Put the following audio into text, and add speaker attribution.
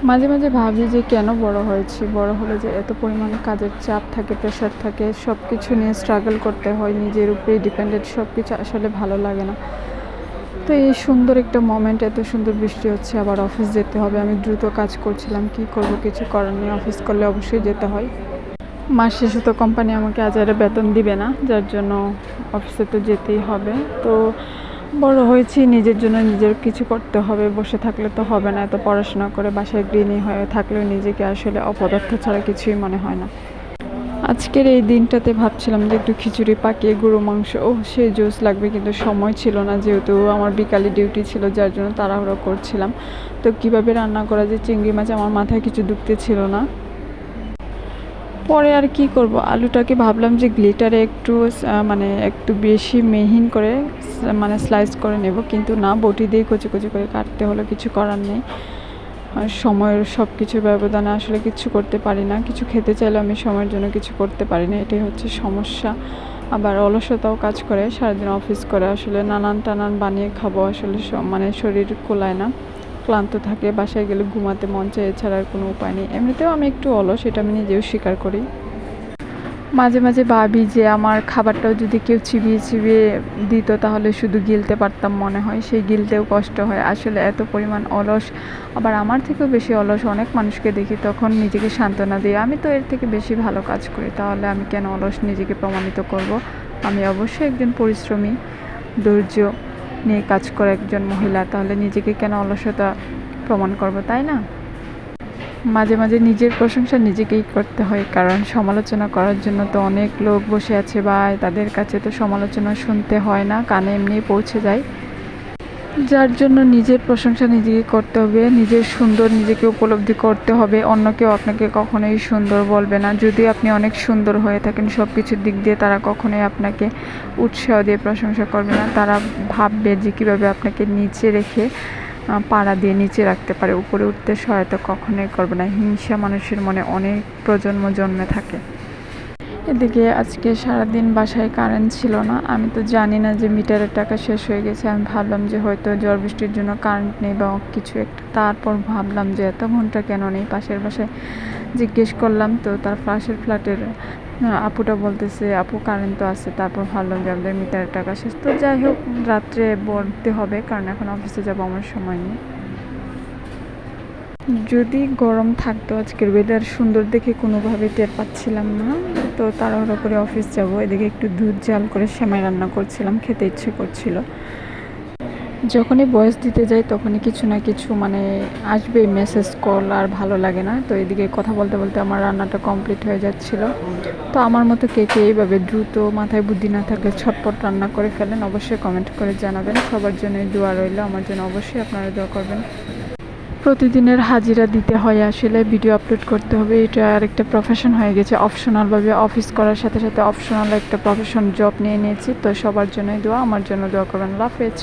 Speaker 1: মাঝে মাঝে ভাবি যে কেন বড় হয়েছি, বড় হলে যে এত পরিমাণে কাজের চাপ থাকে, প্রেশার থাকে, সব কিছু নিয়ে স্ট্রাগল করতে হয়, নিজের উপরে ডিপেন্ডেন্ট, সব কিছু আসলে ভালো লাগে না। তো এই সুন্দর একটা মোমেন্ট, এত সুন্দর বৃষ্টি হচ্ছে, আবার অফিস যেতে হবে। আমি দ্রুত কাজ করছিলাম, কি করব, কিছু করার নেই, অফিস করলে অবশ্যই যেতে হয়। মাস শেষে তো কোম্পানি আমাকে আজারে বেতন দিবে না, যার জন্য অফিসে তো যেতেই হবে। তো বড় হয়েছি, নিজের জন্য নিজের কিছু করতে হবে, বসে থাকলে তো হবে না। এত পড়াশোনা করে বাসায় গৃহিণী হয়ে থাকলেও নিজেকে আসলে অপদার্থ ছাড়া কিছুই মনে হয় না। আজকের এই দিনটাতে ভাবছিলাম যে একটু খিচুড়ি পাকিয়ে গরু মাংস, সে জুস লাগবে, কিন্তু সময় ছিল না, যেহেতু আমার বিকালে ডিউটি ছিল, যার জন্য তাড়াহুড়ো করছিলাম। তো কিভাবে রান্না করা যায় চিংড়ি মাছ, আমার মাথায় কিছু ঢুকতে ছিল না। পরে আর কি করব, আলুটাকে ভাবলাম যে গ্লিটারে একটু মানে একটু বেশি মিহিন করে মানে স্লাইস করে নেব, কিন্তু না, বটি দিয়ে কুচি কুচি করে কাটতে হলো, কিছু করার নেই। আর সময়ের সব কিছুর ব্যবধানে আসলে কিছু করতে পারি না, কিছু খেতে চাইলে আমি সময়ের জন্য কিছু করতে পারি না, এটাই হচ্ছে সমস্যা। আবার অলসতাও কাজ করে, সারাদিন অফিস করে আসলে নানান টানান বানিয়ে খাবো, আসলে মানে শরীর কোলায় না, ক্লান্ত থাকে, বাসায় গেলে ঘুমাতে মন চায়, এছাড়া আর কোনো উপায় নেই। এমনিতেও আমি একটু অলস, এটা আমি নিজেও স্বীকার করি। মাঝে মাঝে ভাবি যে আমার খাবারটাও যদি কেউ চিবিয়ে চিবিয়ে দিত, তাহলে শুধু গিলতে পারতাম মনে হয়, সেই গিলতেও কষ্ট হয়, আসলে এত পরিমাণ অলস। আবার আমার থেকেও বেশি অলস অনেক মানুষকে দেখি, তখন নিজেকে সান্ত্বনা দিই, আমি তো এর থেকে বেশি ভালো কাজ করি, তাহলে আমি কেন অলস নিজেকে প্রমাণিত করব? আমি অবশ্যই একজন পরিশ্রমী, ধৈর্য নিয়ে কাজ করে একজন মহিলা, তাহলে নিজেকে কেন অলসতা প্রমাণ করব, তাই না? মাঝে মাঝে নিজের প্রশংসা নিজেকেই করতে হয়, কারণ সমালোচনা করার জন্য তো অনেক লোক বসে আছে, বা তাদের কাছে তো সমালোচনা শুনতে হয় না, কানে এমনিই পৌঁছে যায়। যার জন্য নিজের প্রশংসা নিজেকে করতে হবে, নিজের সুন্দর নিজেকে উপলব্ধি করতে হবে। অন্য কেউ আপনাকে কখনোই সুন্দর বলবে না, যদি আপনি অনেক সুন্দর হয়ে থাকেন সব কিছুর দিক দিয়ে, তারা কখনোই আপনাকে উৎসাহ দিয়ে প্রশংসা করবে না। তারা ভাববে যে কীভাবে আপনাকে নিচে রেখে পাড়া দিয়ে নিচে রাখতে পারে, উপরে উঠতে সহায়তা কখনোই করবে না। হিংসা মানুষের মনে অনেক প্রজন্ম জন্মে থাকে। এদিকে আজকে সারাদিন বাসায় কারেন্ট ছিল না, আমি তো জানি না যে মিটারের টাকা শেষ হয়ে গেছে। আমি ভাবলাম যে হয়তো ঝড় বৃষ্টির জন্য কারেন্ট নেই বা কিছু একটা, তারপর ভাবলাম যে এত ঘন্টা কেন নেই। পাশের বাসায় জিজ্ঞেস করলাম, তো তার পাশের ফ্ল্যাটের আপুটা বলতেছে আপু কারেন্ট তো আছে। তারপর ভাবলাম যে আমাদের মিটারের টাকা শেষ। তো যাই হোক, রাত্রে বলতে হবে, কারণ এখন অফিসে যাবো, আমার সময় নেই। যদি গরম থাকতো, আজকের ওয়েদার সুন্দর দেখে কোনোভাবে টের পাচ্ছিলাম না, তো তাড়াহুড়ো করে অফিস যাব। এদিকে একটু দুধ জাল করে সেমাই রান্না করছিলাম, খেতে ইচ্ছে করছিল। যখনই ভয়েস দিতে যাই তখনই কিছু না কিছু মানে আসবে, মেসেজ কল, আর ভালো লাগে না। তো এদিকে কথা বলতে বলতে আমার রান্নাটা কমপ্লিট হয়ে যাচ্ছিল। তো আমার মতো কে কে এইভাবে দ্রুত, মাথায় বুদ্ধি না থাকলে ছটপট রান্না করে ফেলেন, অবশ্যই কমেন্ট করে জানাবেন। সবার জন্যই দোয়া রইল, আমার জন্য অবশ্যই আপনারা দোয়া করবেন। প্রতিদিনের হাজিরা দিতে হয়, আসলে ভিডিও আপলোড করতে হবে, এটা আরেকটা প্রফেশন হয়ে গেছে। অপশনালভাবে অফিস করার সাথে সাথে অপশনাল একটা প্রফেশন জব নিয়ে নিয়েছি। তো সবার জন্যই দোয়া, আমার জন্য দোয়া করবেন। আল্লাহ হাফেজ।